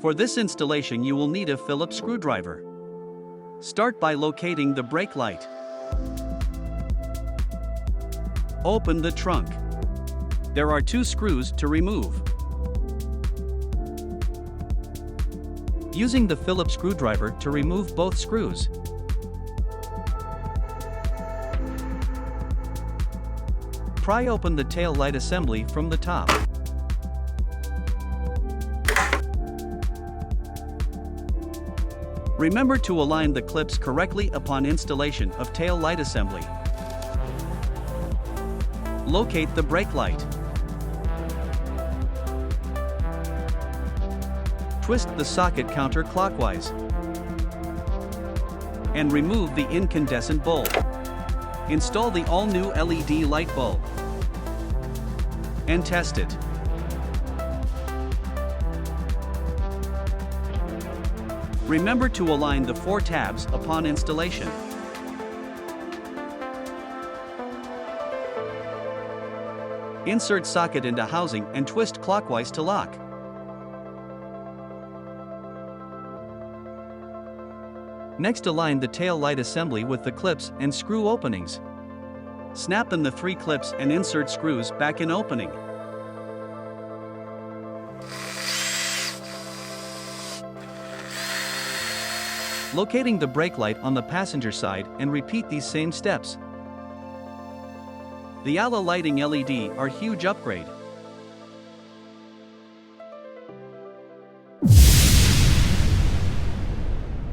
For this installation you will need a Phillips screwdriver. Start by locating the brake light. Open the trunk. There are 2 screws to remove. Using the Phillips screwdriver to remove both screws. Pry open the tail light assembly from the top. Remember to align the clips correctly upon installation of tail light assembly. Locate the brake light. Twist the socket counterclockwise and remove the incandescent bulb. Install the all-new LED light bulb and test it. Remember to align the 4 tabs upon installation. Insert socket into housing and twist clockwise to lock. Next, align the tail light assembly with the clips and screw openings. Snap in the 3 clips and insert screws back in opening. Locating the brake light on the passenger side and repeat these same steps. The ALA lighting LED are a huge upgrade.